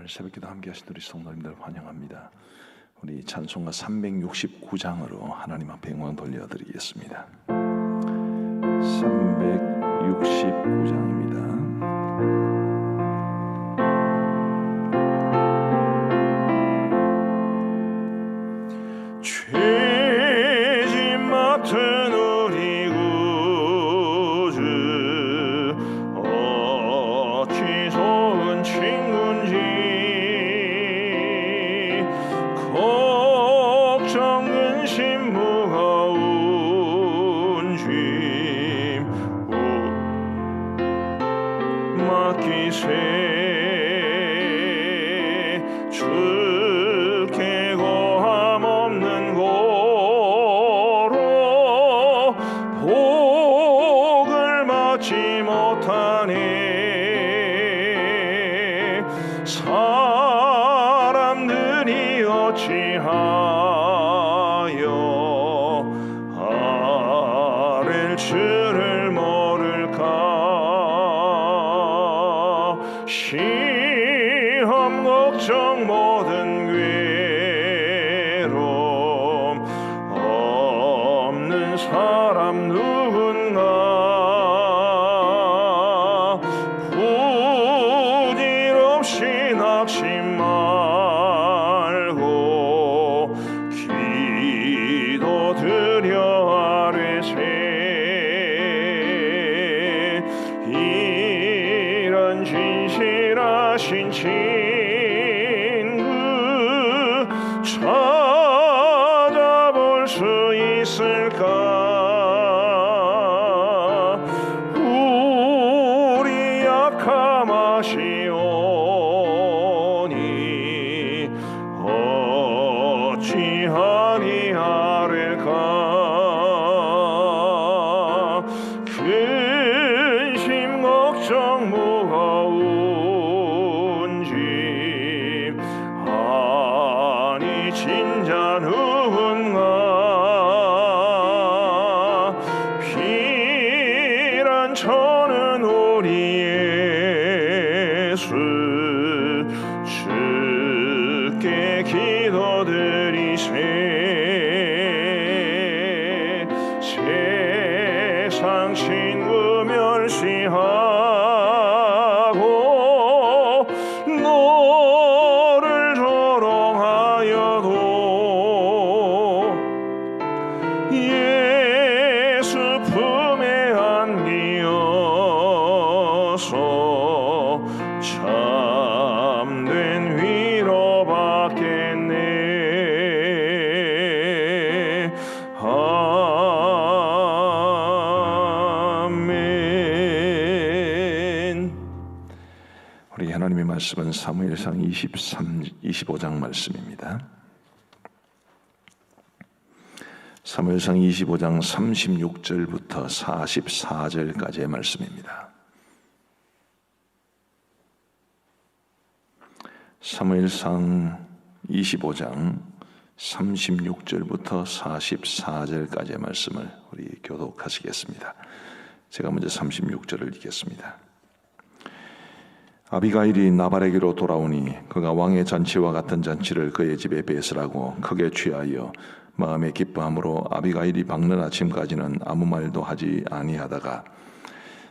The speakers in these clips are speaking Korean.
오늘 새벽기도 함께 하신 우리 성도님들 환영합니다. 우리 찬송가 369장으로 하나님 앞에 영광 돌려드리겠습니다. 369장입니다. 죄짐 맡은 우리 구주 어찌 좋은 친구인지 걱정 근심 무거운 짐 맡기세 주께 고함 없는 고로 복을 받지 못하네. 사람들이 어찌하여 아랠 줄을 모를까. 시험 걱정 모든 괴로움 없는 사람 누군가. 부질없이 낙심 말고 기도드려 아뢰세. 이런 진실하신 친구 찾아볼 수 있을까. 우리 약함하시오니 어찌하니 아뢰까. 근심 걱정 무거운 짐 아니 진자 누군가. 피란 저는 우리 예수 주께 기도드리세. 세상 친구 멸시하고 너를 조롱하여도 예수 품에 안기어서 참된 위로 받겠네. 아멘. 우리 하나님의 말씀은 사무엘상 25장 말씀입니다. 사무엘상 25장 36절부터 44절까지의 말씀입니다. 사무엘상 25장 36절부터 44절까지의 말씀을 우리 교독하시겠습니다. 제가 먼저 36절을 읽겠습니다. 아비가일이 나발에게로 돌아오니 그가 왕의 잔치와 같은 잔치를 그의 집에 베스라고 크게 취하여 마음에 기뻐함으로 아비가일이 밝는 아침까지는 아무 말도 하지 아니하다가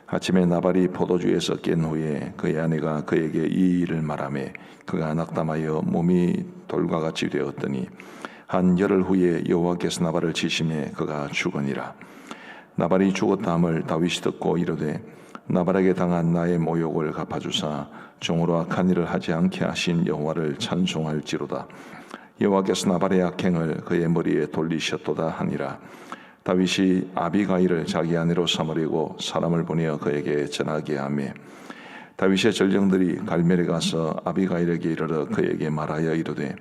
아침에 나발이 포도주에서 깬 후에 그의 아내가 그에게 이 일을 말하매 그가 낙담하여 몸이 돌과 같이 되었더니 한 열흘 후에 여호와께서 나발을 치심에 그가 죽으니라. 나발이 죽었다 함을 다윗이 듣고 이르되 나발에게 당한 나의 모욕을 갚아주사 종으로 악한 일을 하지 않게 하신 여호와를 찬송할지로다. 여호와께서 나발의 악행을 그의 머리에 돌리셨도다 하니라. 다윗이 아비가일을 자기 아내로 삼으려고 사람을 보내어 그에게 전하게 하매 다윗의 전령들이 갈멜에 가서 아비가일에게 이르러 그에게 말하여 이르되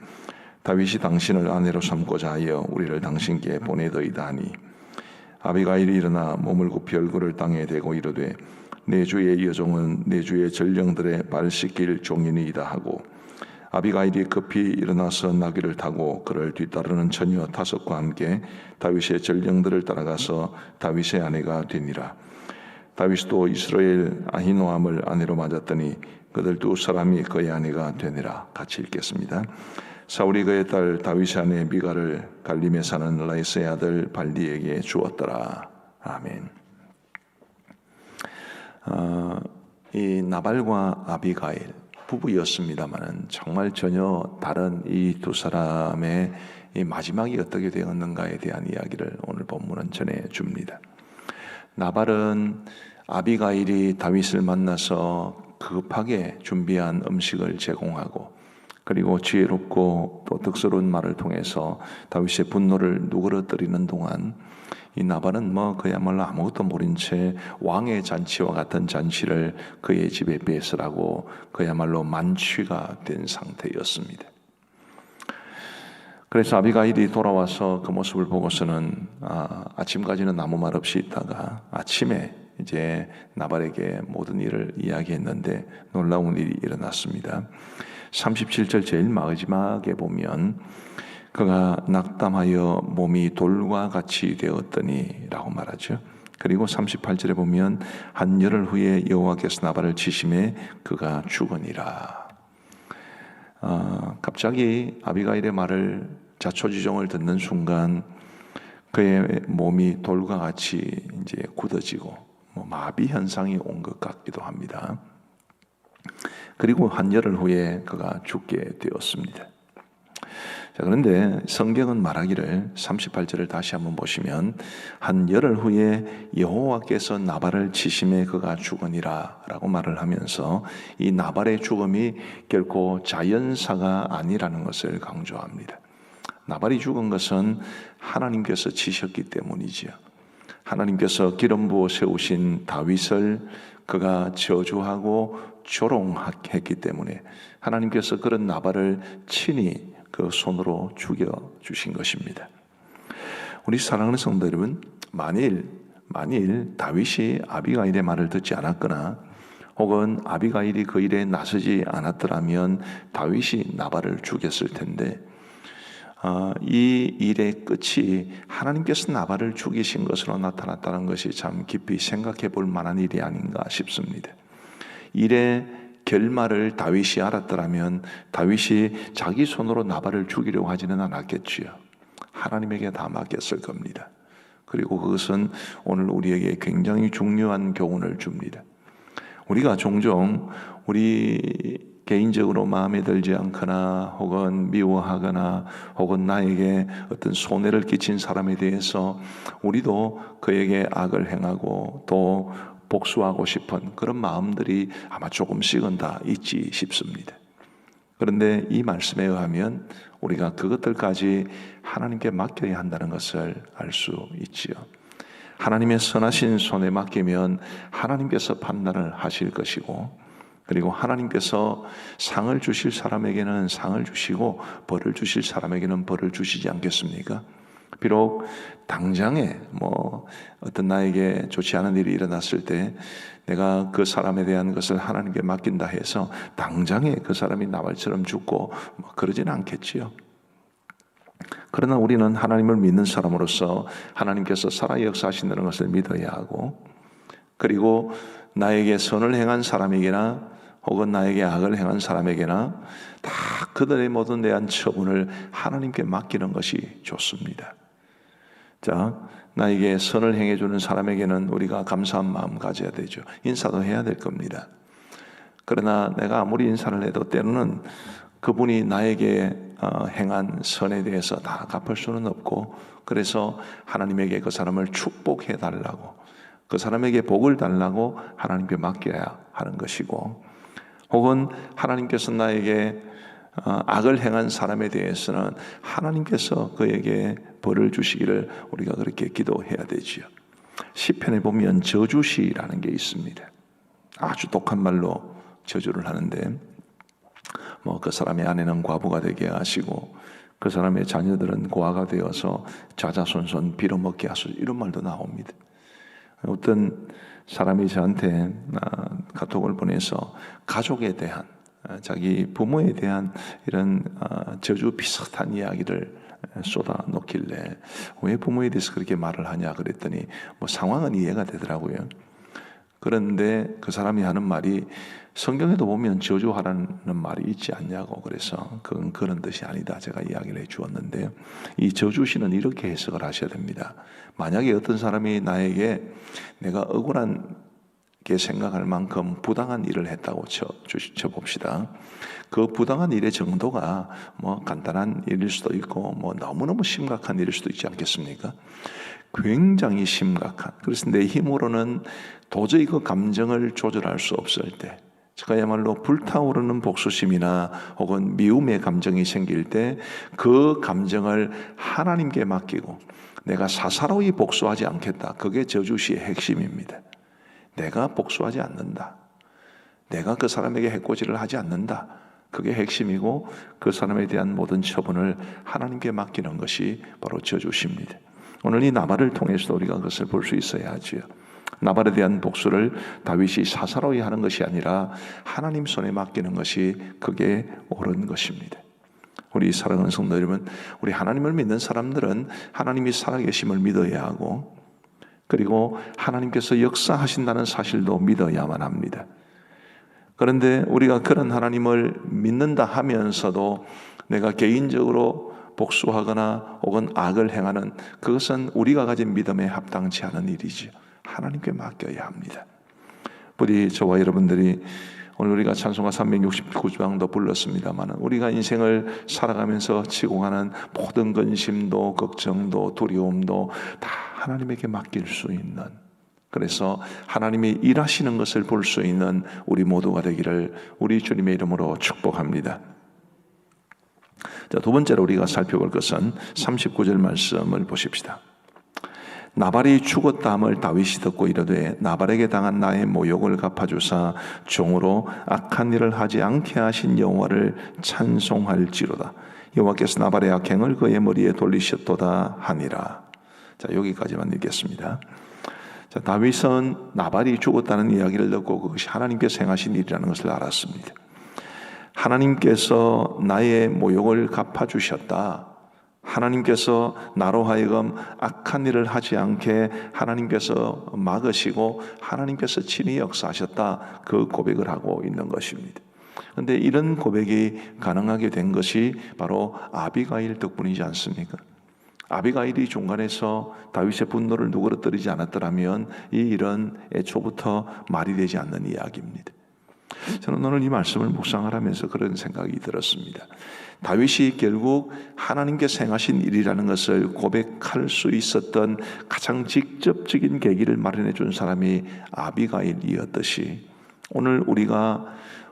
다윗이 당신을 아내로 삼고자 하여 우리를 당신께 보내더이다 하니 아비가일이 일어나 몸을 굽히 얼굴을 땅에 대고 이르되 내 주의 여종은 내 주의 전령들의 발 씻길 종이니이다 하고 아비가일이 급히 일어나서 나귀를 타고 그를 뒤따르는 처녀 5과 함께 다윗의 전령들을 따라가서 다윗의 아내가 되니라. 다윗도 이스라엘 아히노함을 아내로 맞았더니 그들 두 사람이 그의 아내가 되니라. 같이 읽겠습니다. 사울이 그의 딸 다윗의 아내 미가를 갈림에 사는 라이스의 아들 발디에게 주었더라. 아멘. 이 나발과 아비가일 부부였습니다만은 정말 전혀 다른 이 두 사람의 이 마지막이 어떻게 되었는가에 대한 이야기를 오늘 본문은 전해 줍니다. 나발은 아비가일이 다윗을 만나서 급하게 준비한 음식을 제공하고 그리고 지혜롭고 또 득스러운 말을 통해서 다윗의 분노를 누그러뜨리는 동안 이 나발은 그야말로 아무것도 모른 채 왕의 잔치와 같은 잔치를 그의 집에 베풀라고 그야말로 만취가 된 상태였습니다. 그래서 아비가일이 돌아와서 그 모습을 보고서는 아침까지는 아무 말 없이 있다가 아침에 이제 나발에게 모든 일을 이야기했는데 놀라운 일이 일어났습니다. 37절 제일 마지막에 보면 그가 낙담하여 몸이 돌과 같이 되었더니 라고 말하죠. 그리고 38절에 보면 한 열흘 후에 여호와께서 나발을 치심에 그가 죽으니라. 갑자기 아비가일의 말을 자초지종을 듣는 순간 그의 몸이 돌과 같이 이제 굳어지고 마비 현상이 온 것 같기도 합니다. 그리고 한 열흘 후에 그가 죽게 되었습니다. 자, 그런데 성경은 말하기를 38절을 다시 한번 보시면 한 열흘 후에 여호와께서 나발을 치심에 그가 죽으니라 라고 말을 하면서 이 나발의 죽음이 결코 자연사가 아니라는 것을 강조합니다. 나발이 죽은 것은 하나님께서 치셨기 때문이지요. 하나님께서 기름 부어 세우신 다윗을 그가 저주하고 조롱했기 때문에 하나님께서 그런 나발을 친히 그 손으로 죽여주신 것입니다. 우리 사랑하는 성도 여러분, 만일 다윗이 아비가일의 말을 듣지 않았거나 혹은 아비가일이 그 일에 나서지 않았더라면 다윗이 나발을 죽였을 텐데 이 일의 끝이 하나님께서 나발을 죽이신 것으로 나타났다는 것이 참 깊이 생각해 볼 만한 일이 아닌가 싶습니다. 일의 결말을 다윗이 알았더라면 다윗이 자기 손으로 나발을 죽이려고 하지는 않았겠지요. 하나님에게 다 맡겼을 겁니다. 그리고 그것은 오늘 우리에게 굉장히 중요한 교훈을 줍니다. 우리가 종종 우리 개인적으로 마음에 들지 않거나 혹은 미워하거나 혹은 나에게 어떤 손해를 끼친 사람에 대해서 우리도 그에게 악을 행하고 또 복수하고 싶은 그런 마음들이 아마 조금씩은 다 있지 싶습니다. 그런데 이 말씀에 의하면 우리가 그것들까지 하나님께 맡겨야 한다는 것을 알 수 있지요. 하나님의 선하신 손에 맡기면 하나님께서 판단을 하실 것이고 그리고 하나님께서 상을 주실 사람에게는 상을 주시고 벌을 주실 사람에게는 벌을 주시지 않겠습니까? 비록 당장에 어떤 나에게 좋지 않은 일이 일어났을 때 내가 그 사람에 대한 것을 하나님께 맡긴다 해서 당장에 그 사람이 나발처럼 죽고 그러지는 않겠지요. 그러나 우리는 하나님을 믿는 사람으로서 하나님께서 살아 역사하신다는 것을 믿어야 하고 그리고 나에게 선을 행한 사람에게나 혹은 나에게 악을 행한 사람에게나 다 그들의 모든 대한 처분을 하나님께 맡기는 것이 좋습니다. 자, 나에게 선을 행해주는 사람에게는 우리가 감사한 마음 가져야 되죠. 인사도 해야 될 겁니다. 그러나 내가 아무리 인사를 해도 때로는 그분이 나에게 행한 선에 대해서 다 갚을 수는 없고 그래서 하나님에게 그 사람을 축복해 달라고 그 사람에게 복을 달라고 하나님께 맡겨야 하는 것이고 혹은 하나님께서 나에게 악을 행한 사람에 대해서는 하나님께서 그에게 벌을 주시기를 우리가 그렇게 기도해야 되지요. 시편에 보면 저주시라는 게 있습니다. 아주 독한 말로 저주를 하는데 그 사람의 아내는 과부가 되게 하시고 그 사람의 자녀들은 고아가 되어서 자자손손 빌어먹게 하소서 이런 말도 나옵니다. 어떤 사람이 저한테 카톡을 보내서 가족에 대한 자기 부모에 대한 이런 저주 비슷한 이야기를 쏟아 놓길래 왜 부모에 대해서 그렇게 말을 하냐 그랬더니 상황은 이해가 되더라고요. 그런데 그 사람이 하는 말이 성경에도 보면 저주하라는 말이 있지 않냐고, 그래서 그건 그런 뜻이 아니다 제가 이야기를 해 주었는데요. 이 저주시는 이렇게 해석을 하셔야 됩니다. 만약에 어떤 사람이 나에게 내가 억울하게 생각할 만큼 부당한 일을 했다고 쳐봅시다. 그 부당한 일의 정도가 뭐 간단한 일일 수도 있고 뭐 너무너무 심각한 일일 수도 있지 않겠습니까? 굉장히 심각한, 그래서 내 힘으로는 도저히 그 감정을 조절할 수 없을 때, 그야말로 불타오르는 복수심이나 혹은 미움의 감정이 생길 때 그 감정을 하나님께 맡기고 내가 사사로이 복수하지 않겠다. 그게 저주시의 핵심입니다. 내가 복수하지 않는다. 내가 그 사람에게 해코지를 하지 않는다. 그게 핵심이고, 그 사람에 대한 모든 처분을 하나님께 맡기는 것이 바로 저주시입니다. 오늘 이 나발을 통해서도 우리가 그것을 볼 수 있어야 하지요. 나발에 대한 복수를 다윗이 사사로이 하는 것이 아니라 하나님 손에 맡기는 것이 그게 옳은 것입니다. 우리 사랑하는 성도 여러분, 우리 하나님을 믿는 사람들은 하나님이 살아계심을 믿어야 하고, 그리고 하나님께서 역사하신다는 사실도 믿어야만 합니다. 그런데 우리가 그런 하나님을 믿는다 하면서도 내가 개인적으로 복수하거나 혹은 악을 행하는, 그것은 우리가 가진 믿음에 합당치 않은 일이죠. 하나님께 맡겨야 합니다. 부디 저와 여러분들이 오늘 우리가 찬송가 369장도 불렀습니다만, 우리가 인생을 살아가면서 치고 가는 모든 근심도 걱정도 두려움도 다 하나님에게 맡길 수 있는, 그래서 하나님이 일하시는 것을 볼 수 있는 우리 모두가 되기를 우리 주님의 이름으로 축복합니다. 자, 두 번째로 우리가 살펴볼 것은 39절 말씀을 보십시다. 나발이 죽었다 함을 다윗이 듣고 이르되 나발에게 당한 나의 모욕을 갚아주사 종으로 악한 일을 하지 않게 하신 여호와를 찬송할지로다. 여호와께서 나발의 악행을 그의 머리에 돌리셨도다 하니라. 자, 여기까지만 읽겠습니다. 자, 다윗은 나발이 죽었다는 이야기를 듣고 그것이 하나님께서 행하신 일이라는 것을 알았습니다. 하나님께서 나의 모욕을 갚아주셨다. 하나님께서 나로 하여금 악한 일을 하지 않게 하나님께서 막으시고 하나님께서 친히 역사하셨다. 그 고백을 하고 있는 것입니다. 그런데 이런 고백이 가능하게 된 것이 바로 아비가일 덕분이지 않습니까? 아비가일이 중간에서 다윗의 분노를 누그러뜨리지 않았더라면 이 일은 애초부터 말이 되지 않는 이야기입니다. 저는 오늘 이 말씀을 묵상하면서 그런 생각이 들었습니다. 다윗이 결국 하나님께서 행하신 일이라는 것을 고백할 수 있었던 가장 직접적인 계기를 마련해 준 사람이 아비가일이었듯이, 오늘 우리가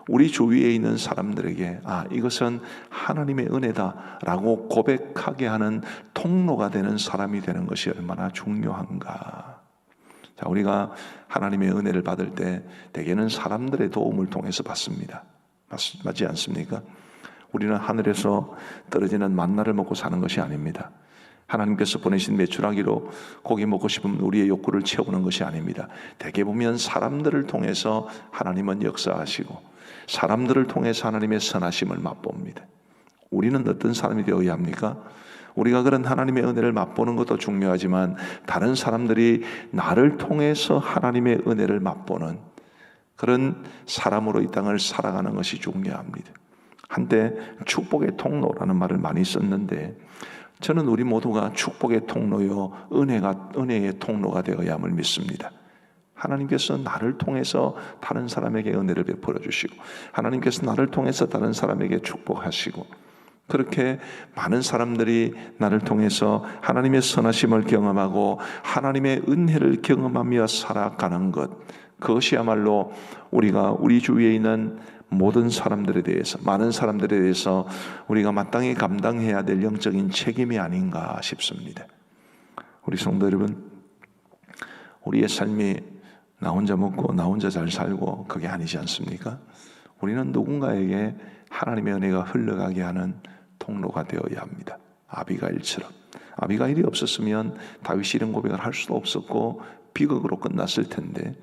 우리 주위에 있는 사람들에게 이것은 하나님의 은혜다라고 고백하게 하는 통로가 되는 사람이 되는 것이 얼마나 중요한가. 자, 우리가 하나님의 은혜를 받을 때 대개는 사람들의 도움을 통해서 받습니다. 맞지 않습니까? 우리는 하늘에서 떨어지는 만나를 먹고 사는 것이 아닙니다. 하나님께서 보내신 메추라기로 고기 먹고 싶으면 우리의 욕구를 채우는 것이 아닙니다. 대개 보면 사람들을 통해서 하나님은 역사하시고 사람들을 통해서 하나님의 선하심을 맛봅니다. 우리는 어떤 사람이 되어야 합니까? 우리가 그런 하나님의 은혜를 맛보는 것도 중요하지만 다른 사람들이 나를 통해서 하나님의 은혜를 맛보는 그런 사람으로 이 땅을 살아가는 것이 중요합니다. 한때 축복의 통로라는 말을 많이 썼는데, 저는 우리 모두가 축복의 통로요 은혜의 통로가 되어야 함을 믿습니다. 하나님께서 나를 통해서 다른 사람에게 은혜를 베풀어 주시고, 하나님께서 나를 통해서 다른 사람에게 축복하시고, 그렇게 많은 사람들이 나를 통해서 하나님의 선하심을 경험하고 하나님의 은혜를 경험하며 살아가는 것, 그것이야말로 우리가 우리 주위에 있는 모든 사람들에 대해서, 많은 사람들에 대해서 우리가 마땅히 감당해야 될 영적인 책임이 아닌가 싶습니다. 우리 성도 여러분, 우리의 삶이 나 혼자 먹고 나 혼자 잘 살고 그게 아니지 않습니까? 우리는 누군가에게 하나님의 은혜가 흘러가게 하는 통로가 되어야 합니다. 아비가일처럼. 아비가일이 없었으면 다윗이 이런 고백을 할 수도 없었고 비극으로 끝났을 텐데,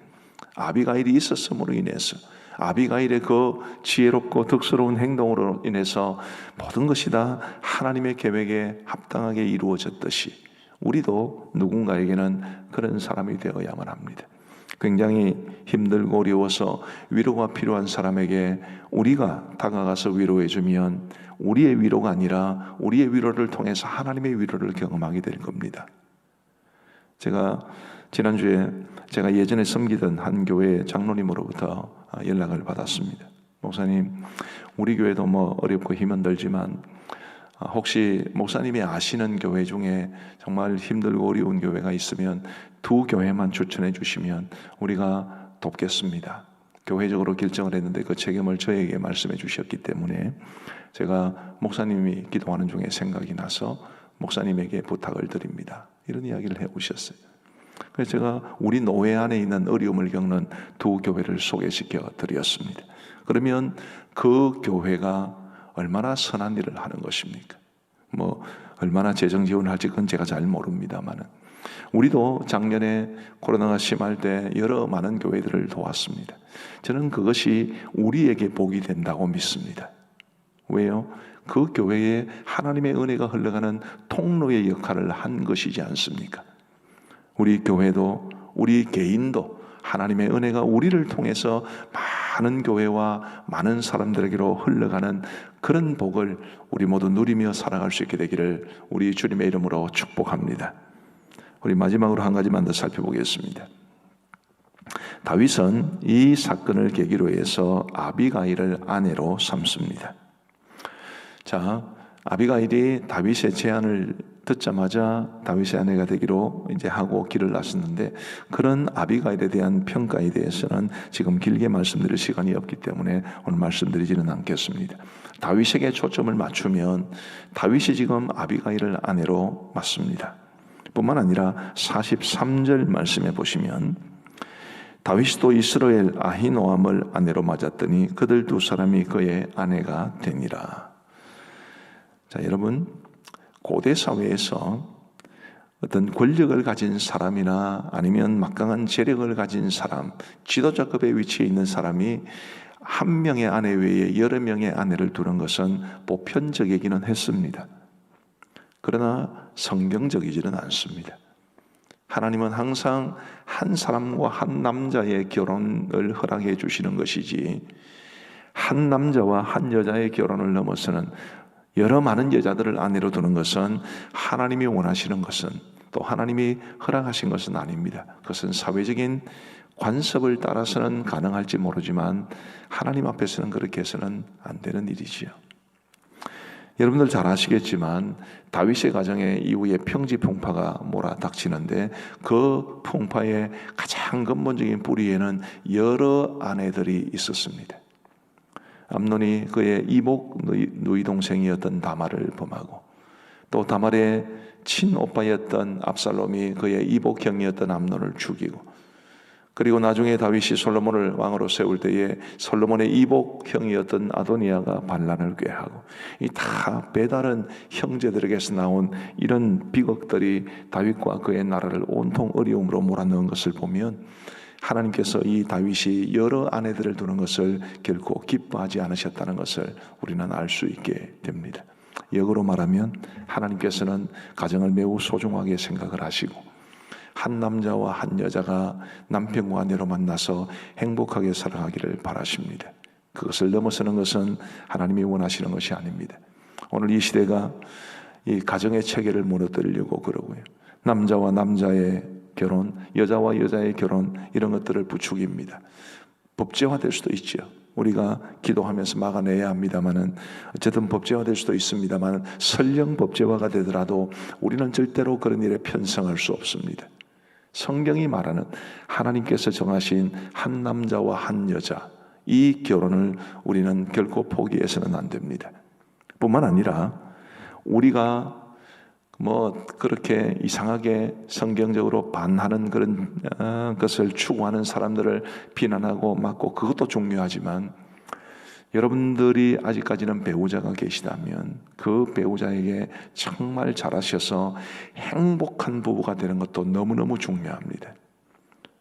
아비가일이 있었음으로 인해서, 아비가일의 그 지혜롭고 덕스러운 행동으로 인해서 모든 것이 다 하나님의 계획에 합당하게 이루어졌듯이 우리도 누군가에게는 그런 사람이 되어야만 합니다. 굉장히 힘들고 어려워서 위로가 필요한 사람에게 우리가 다가가서 위로해 주면 우리의 위로가 아니라 우리의 위로를 통해서 하나님의 위로를 경험하게 될 겁니다. 제가 지난주에 제가 예전에 섬기던 한 교회 장로님으로부터 연락을 받았습니다. 목사님, 우리 교회도 뭐 어렵고 힘은 들지만 혹시 목사님이 아시는 교회 중에 정말 힘들고 어려운 교회가 있으면 2교회만 추천해 주시면 우리가 돕겠습니다. 교회적으로 결정을 했는데 그 책임을 저에게 말씀해 주셨기 때문에 제가 목사님이 기도하는 중에 생각이 나서 목사님에게 부탁을 드립니다. 이런 이야기를 해오셨어요. 그래서 제가 우리 노회 안에 있는 어려움을 겪는 2교회를 소개시켜 드렸습니다. 그러면 그 교회가 얼마나 선한 일을 하는 것입니까? 뭐 얼마나 재정 지원을 할지 그건 제가 잘 모릅니다만은 우리도 작년에 코로나가 심할 때 여러 많은 교회들을 도왔습니다. 저는 그것이 우리에게 복이 된다고 믿습니다. 왜요? 그 교회에 하나님의 은혜가 흘러가는 통로의 역할을 한 것이지 않습니까? 우리 교회도 우리 개인도 하나님의 은혜가 우리를 통해서 많은 교회와 많은 사람들에게로 흘러가는 그런 복을 우리 모두 누리며 살아갈 수 있게 되기를 우리 주님의 이름으로 축복합니다. 우리 마지막으로 한 가지만 더 살펴보겠습니다. 다윗은 이 사건을 계기로 해서 아비가일을 아내로 삼습니다. 자, 아비가일이 다윗의 제안을 듣자마자 다윗의 아내가 되기로 이제 하고 길을 나섰는데 그런 아비가일에 대한 평가에 대해서는 지금 길게 말씀드릴 시간이 없기 때문에 오늘 말씀드리지는 않겠습니다. 다윗에게 초점을 맞추면 다윗이 지금 아비가일을 아내로 맞습니다. 뿐만 아니라 43절 말씀에 보시면 다윗이 또 이스라엘 아히노암을 아내로 맞았더니 그들 2사람이 그의 아내가 되니라. 자, 여러분, 고대 사회에서 어떤 권력을 가진 사람이나 아니면 막강한 재력을 가진 사람, 지도자급의 위치에 있는 사람이 한 명의 아내 외에 여러 명의 아내를 두는 것은 보편적이기는 했습니다. 그러나 성경적이지는 않습니다. 하나님은 항상 한 사람과 한 남자의 결혼을 허락해 주시는 것이지 한 남자와 한 여자의 결혼을 넘어서는 여러 많은 여자들을 아내로 두는 것은 하나님이 원하시는 것은 또 하나님이 허락하신 것은 아닙니다. 그것은 사회적인 관습을 따라서는 가능할지 모르지만 하나님 앞에서는 그렇게 해서는 안 되는 일이지요. 여러분들 잘 아시겠지만 다윗의 가정에 이후에 평지풍파가 몰아닥치는데 그 풍파의 가장 근본적인 뿌리에는 여러 아내들이 있었습니다. 암논이 그의 이복 누이 동생이었던 다말을 범하고 또 다말의 친오빠였던 압살롬이 그의 이복 형이었던 암논을 죽이고 그리고 나중에 다윗이 솔로몬을 왕으로 세울 때에 솔로몬의 이복 형이었던 아도니아가 반란을 꾀하고 이 다 배다른 형제들에게서 나온 이런 비극들이 다윗과 그의 나라를 온통 어려움으로 몰아넣은 것을 보면 하나님께서 이 다윗이 여러 아내들을 두는 것을 결코 기뻐하지 않으셨다는 것을 우리는 알 수 있게 됩니다. 역으로 말하면 하나님께서는 가정을 매우 소중하게 생각을 하시고 한 남자와 한 여자가 남편과 아내로 만나서 행복하게 살아가기를 바라십니다. 그것을 넘어서는 것은 하나님이 원하시는 것이 아닙니다. 오늘 이 시대가 이 가정의 체계를 무너뜨리려고 그러고요. 남자와 남자의 결혼, 여자와 여자의 결혼 이런 것들을 부추깁니다. 법제화될 수도 있죠. 우리가 기도하면서 막아내야 합니다만은 어쨌든 법제화될 수도 있습니다만 설령 법제화가 되더라도 우리는 절대로 그런 일에 편성할 수 없습니다. 성경이 말하는 하나님께서 정하신 한 남자와 한 여자 이 결혼을 우리는 결코 포기해서는 안 됩니다. 뿐만 아니라 우리가 뭐 그렇게 이상하게 성경적으로 반하는 그런 것을 추구하는 사람들을 비난하고 막고 그것도 중요하지만 여러분들이 아직까지는 배우자가 계시다면 그 배우자에게 정말 잘하셔서 행복한 부부가 되는 것도 너무너무 중요합니다.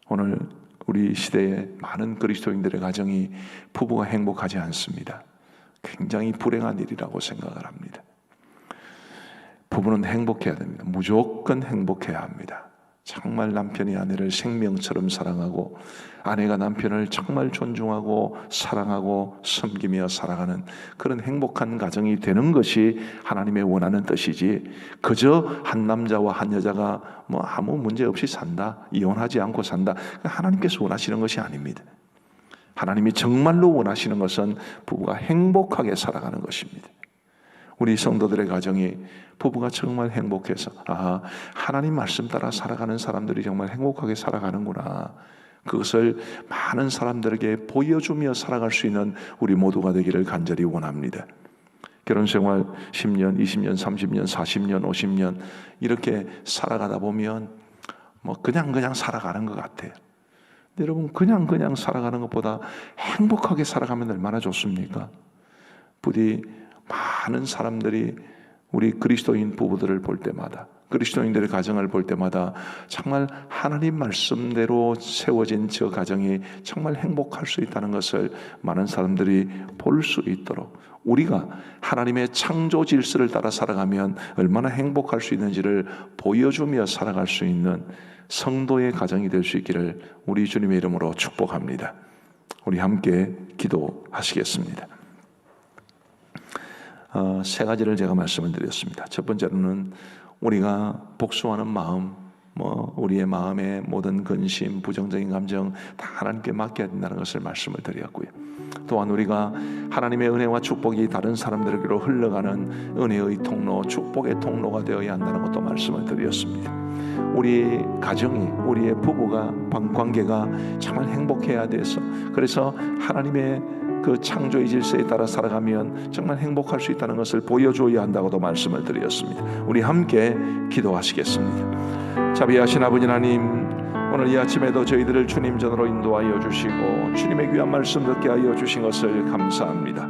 오늘 우리 시대에 많은 그리스도인들의 가정이 부부가 행복하지 않습니다. 굉장히 불행한 일이라고 생각을 합니다. 부부는 행복해야 됩니다. 무조건 행복해야 합니다. 정말 남편이 아내를 생명처럼 사랑하고 아내가 남편을 정말 존중하고 사랑하고 섬기며 살아가는 그런 행복한 가정이 되는 것이 하나님의 원하는 뜻이지, 그저 한 남자와 한 여자가 뭐 아무 문제 없이 산다, 이혼하지 않고 산다, 하나님께서 원하시는 것이 아닙니다. 하나님이 정말로 원하시는 것은 부부가 행복하게 살아가는 것입니다. 우리 성도들의 가정이 부부가 정말 행복해서 하나님 말씀 따라 살아가는 사람들이 정말 행복하게 살아가는구나, 그것을 많은 사람들에게 보여주며 살아갈 수 있는 우리 모두가 되기를 간절히 원합니다. 결혼생활 10년, 20년, 30년, 40년, 50년 이렇게 살아가다 보면 뭐 그냥 살아가는 것 같아요. 근데 여러분, 그냥 살아가는 것보다 행복하게 살아가면 얼마나 좋습니까? 부디 많은 사람들이 우리 그리스도인 부부들을 볼 때마다, 그리스도인들의 가정을 볼 때마다 정말 하나님 말씀대로 세워진 저 가정이 정말 행복할 수 있다는 것을 많은 사람들이 볼 수 있도록, 우리가 하나님의 창조 질서를 따라 살아가면 얼마나 행복할 수 있는지를 보여주며 살아갈 수 있는 성도의 가정이 될 수 있기를 우리 주님의 이름으로 축복합니다. 우리 함께 기도하시겠습니다. 세 가지를 제가 말씀을 드렸습니다. 첫 번째로는 우리가 복수하는 마음, 우리의 마음의 모든 근심, 부정적인 감정 다 하나님께 맡겨야 된다는 것을 말씀을 드렸고요. 또한 우리가 하나님의 은혜와 축복이 다른 사람들에게로 흘러가는 은혜의 통로, 축복의 통로가 되어야 한다는 것도 말씀을 드렸습니다. 우리 가정이, 우리의 부부가, 관계가 정말 행복해야 돼서, 그래서 하나님의 그 창조의 질서에 따라 살아가면 정말 행복할 수 있다는 것을 보여줘야 한다고도 말씀을 드렸습니다. 우리 함께 기도하시겠습니다. 자비하신 아버지 하나님, 오늘 이 아침에도 저희들을 주님 전으로 인도하여 주시고 주님의 귀한 말씀 듣게 하여 주신 것을 감사합니다.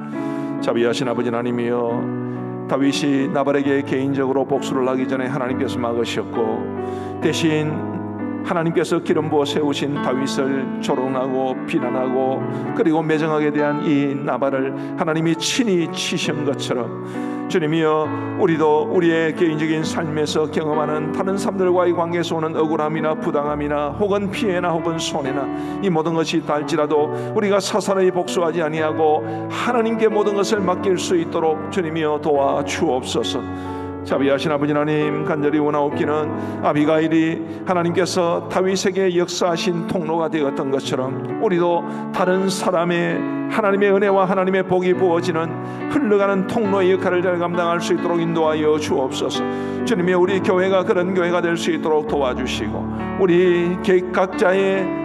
자비하신 아버지 하나님이여, 다윗이 나발에게 개인적으로 복수를 하기 전에 하나님께서 막으셨고, 대신 하나님께서 기름 부어 세우신 다윗을 조롱하고 비난하고 그리고 매정하게 대한 이 나발을 하나님이 친히 치신 것처럼, 주님이여, 우리도 우리의 개인적인 삶에서 경험하는 다른 사람들과의 관계에서 오는 억울함이나 부당함이나 혹은 피해나 혹은 손해나 이 모든 것이 있다 할지라도 우리가 사사로이 복수하지 아니하고 하나님께 모든 것을 맡길 수 있도록 주님이여 도와주옵소서. 자비하신 아버지 하나님, 간절히 원하옵기는 아비가일이 하나님께서 다윗에게 역사하신 통로가 되었던 것처럼 우리도 다른 사람의 하나님의 은혜와 하나님의 복이 부어지는 흘러가는 통로의 역할을 잘 감당할 수 있도록 인도하여 주옵소서. 주님이 우리 교회가 그런 교회가 될 수 있도록 도와주시고, 우리 각자의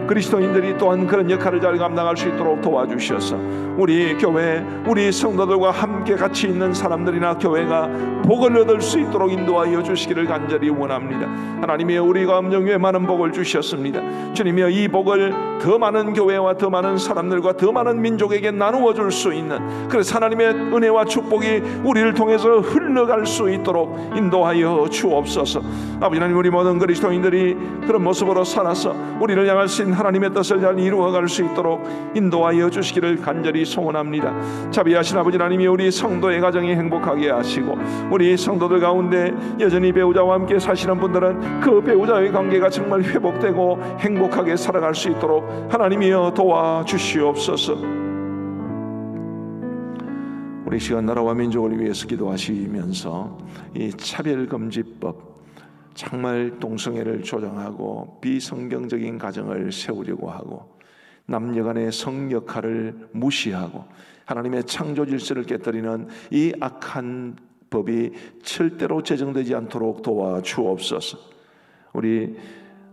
그리스도인들이 또한 그런 역할을 잘 감당할 수 있도록 도와주셔서 우리 교회, 우리 성도들과 함께 같이 있는 사람들이나 교회가 복을 얻을 수 있도록 인도하여 주시기를 간절히 원합니다. 하나님이여, 우리 가운데 많은 복을 주셨습니다. 주님이여, 이 복을 더 많은 교회와 더 많은 사람들과 더 많은 민족에게 나누어 줄 수 있는, 그래서 하나님의 은혜와 축복이 우리를 통해서 흘러갈 수 있도록 인도하여 주옵소서. 아버지 하나님, 우리 모든 그리스도인들이 그런 모습으로 살아서 우리를 향하신 하나님의 뜻을 잘 이루어갈 수 있도록 인도하여 주시기를 간절히 소원합니다. 자비하신 아버지 하나님이 우리 성도의 가정이 행복하게 하시고, 우리 성도들 가운데 여전히 배우자와 함께 사시는 분들은 그 배우자의 관계가 정말 회복되고 행복하게 살아갈 수 있도록 하나님이여 도와주시옵소서. 우리 시간 나라와 민족을 위해서 기도하시면서 이 차별금지법, 정말 동성애를 조장하고 비성경적인 가정을 세우려고 하고 남녀간의 성역할을 무시하고 하나님의 창조 질서를 깨뜨리는 이 악한 법이 절대로 제정되지 않도록 도와주옵소서. 우리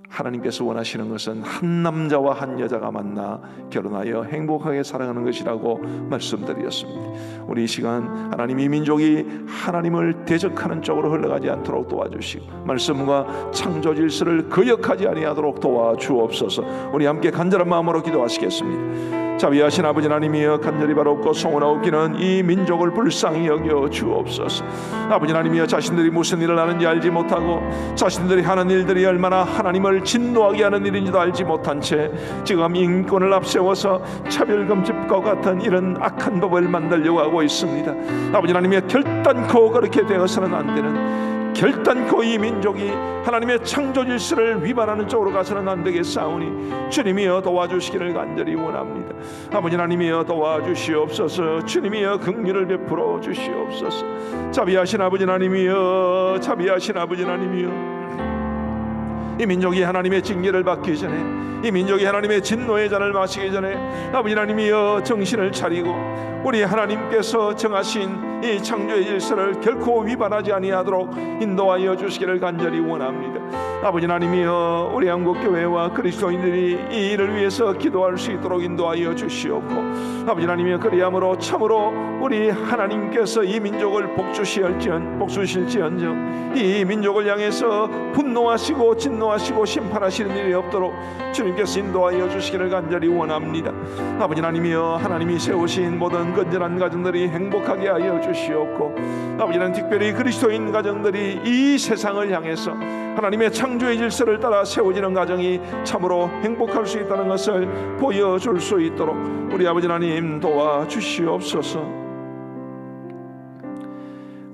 하나님께서 원하시는 것은 한 남자와 한 여자가 만나 결혼하여 행복하게 살아가는 것이라고 말씀드렸습니다. 우리 이 시간 하나님, 이 민족이 하나님을 대적하는 쪽으로 흘러가지 않도록 도와주시고 말씀과 창조 질서를 거역하지 아니하도록 도와주옵소서. 우리 함께 간절한 마음으로 기도하시겠습니다. 자비하신 아버지 하나님이여, 간절히 바라옵고 소원하옵기는 이 민족을 불쌍히 여겨 주옵소서. 아버지 하나님이여, 자신들이 무슨 일을 하는지 알지 못하고 자신들이 하는 일들이 얼마나 하나님을 진노하게 하는 일인지도 알지 못한 채 지금 인권을 앞세워서 차별금지법과 같은 이런 악한 법을 만들려고 하고 있습니다. 아버지 하나님이여, 결단코 그렇게 되어서는 안 되는, 결단코 이 민족이 하나님의 창조 질서를 위반하는 쪽으로 가서는 안 되겠사오니 주님이여 도와주시기를 간절히 원합니다. 아버지 하나님이여 도와주시옵소서. 주님이여 긍휼을 베풀어 주시옵소서. 자비하신 아버지 하나님이여, 자비하신 아버지 하나님이여, 이 민족이 하나님의 징계를 받기 전에, 이 민족이 하나님의 진노의 잔을 마시기 전에 아버지 하나님이여 정신을 차리고 우리 하나님께서 정하신 이 창조의 질서를 결코 위반하지 아니하도록 인도하여 주시기를 간절히 원합니다. 아버지 하나님이여 우리 한국교회와 그리스도인들이 이 일을 위해서 기도할 수 있도록 인도하여 주시옵고, 아버지 하나님이여 그리함으로 참으로 우리 하나님께서 이 민족을 복주실지언정 이 민족을 향해서 분노하시고 진노하시고 심판하시는 일이 없도록 주님께서 인도하여 주시기를 간절히 원합니다. 아버지 하나님이여 하나님이 세우신 모든 건전한 가정들이 행복하게 하여 주시옵고, 아버지 하나님 특별히 그리스도인 가정들이 이 세상을 향해서 하나님의 창조의 질서를 따라 세워지는 가정이 참으로 행복할 수 있다는 것을 보여줄 수 있도록 우리 아버지 하나님 도와주시옵소서.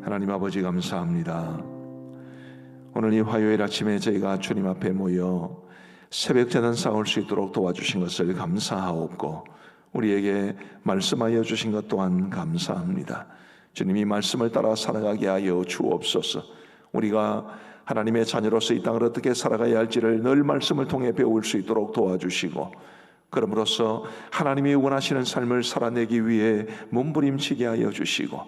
하나님 아버지 감사합니다. 오늘 이 화요일 아침에 저희가 주님 앞에 모여 새벽제단 쌓을 수 있도록 도와주신 것을 감사하옵고, 우리에게 말씀하여 주신 것 또한 감사합니다. 주님이 말씀을 따라 살아가게 하여 주옵소서. 우리가 하나님의 자녀로서 이 땅을 어떻게 살아가야 할지를 늘 말씀을 통해 배울 수 있도록 도와주시고, 그럼으로써 하나님이 원하시는 삶을 살아내기 위해 몸부림치게 하여 주시고,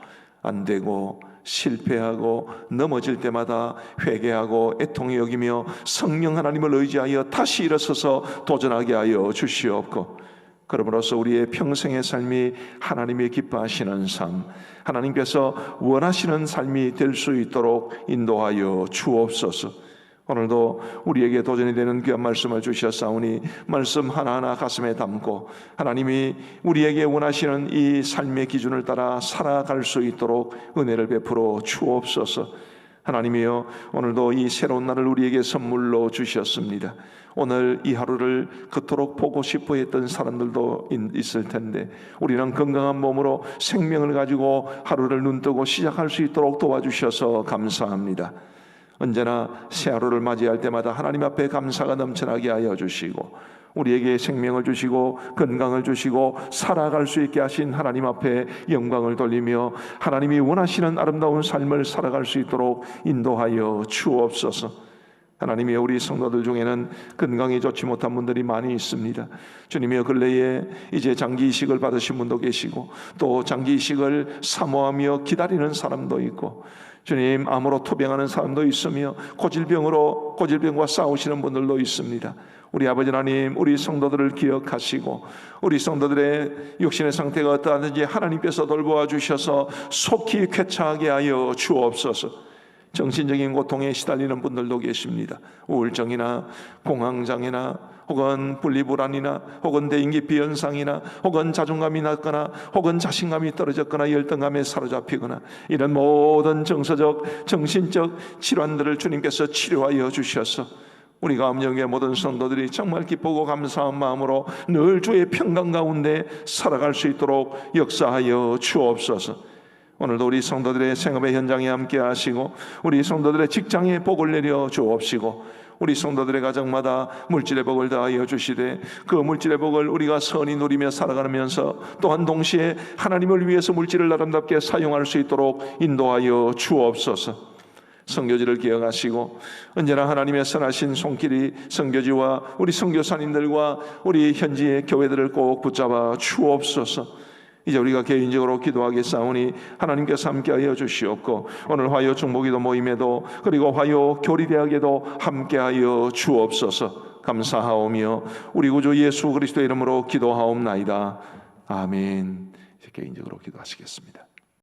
안되고 실패하고 넘어질 때마다 회개하고 애통히 여기며 성령 하나님을 의지하여 다시 일어서서 도전하게 하여 주시옵고, 그러므로써 우리의 평생의 삶이 하나님이 기뻐하시는 삶, 하나님께서 원하시는 삶이 될 수 있도록 인도하여 주옵소서. 오늘도 우리에게 도전이 되는 귀한 말씀을 주셨사오니 말씀 하나하나 가슴에 담고 하나님이 우리에게 원하시는 이 삶의 기준을 따라 살아갈 수 있도록 은혜를 베풀어 주옵소서. 하나님이여 오늘도 이 새로운 날을 우리에게 선물로 주셨습니다. 오늘 이 하루를 그토록 보고 싶어 했던 사람들도 있을 텐데 우리는 건강한 몸으로 생명을 가지고 하루를 눈뜨고 시작할 수 있도록 도와주셔서 감사합니다. 언제나 새 하루를 맞이할 때마다 하나님 앞에 감사가 넘쳐나게 하여 주시고, 우리에게 생명을 주시고 건강을 주시고 살아갈 수 있게 하신 하나님 앞에 영광을 돌리며 하나님이 원하시는 아름다운 삶을 살아갈 수 있도록 인도하여 주옵소서. 하나님이여 우리 성도들 중에는 건강이 좋지 못한 분들이 많이 있습니다. 주님이여 근래에 이제 장기 이식을 받으신 분도 계시고 또 장기 이식을 사모하며 기다리는 사람도 있고, 주님 암으로 투병하는 사람도 있으며 고질병과 싸우시는 분들도 있습니다. 우리 아버지 하나님, 우리 성도들을 기억하시고 우리 성도들의 육신의 상태가 어떠하든지 하나님께서 돌보아 주셔서 속히 쾌차하게 하여 주옵소서. 정신적인 고통에 시달리는 분들도 계십니다. 우울증이나 공황장애나 혹은 분리불안이나 혹은 대인기피 현상이나 혹은 자존감이 낮거나 혹은 자신감이 떨어졌거나 열등감에 사로잡히거나 이런 모든 정서적 정신적 질환들을 주님께서 치료하여 주셔서 우리 가운데의 모든 성도들이 정말 기쁘고 감사한 마음으로 늘 주의 평강 가운데 살아갈 수 있도록 역사하여 주옵소서. 오늘도 우리 성도들의 생업의 현장에 함께 하시고 우리 성도들의 직장에 복을 내려 주옵시고 우리 성도들의 가정마다 물질의 복을 다하여 주시되 그 물질의 복을 우리가 선히 누리며 살아가면서 또한 동시에 하나님을 위해서 물질을 아름답게 사용할 수 있도록 인도하여 주옵소서. 선교지를 기억하시고 언제나 하나님의 선하신 손길이 선교지와 우리 선교사님들과 우리 현지의 교회들을 꼭 붙잡아 주옵소서. 이제 우리가 개인적으로 기도하겠사오니 하나님께서 함께하여 주시옵고 오늘 화요 중보기도 모임에도 그리고 화요 교리대학에도 함께하여 주옵소서. 감사하오며 우리 구주 예수 그리스도의 이름으로 기도하옵나이다. 아멘. 이제 개인적으로 기도하시겠습니다.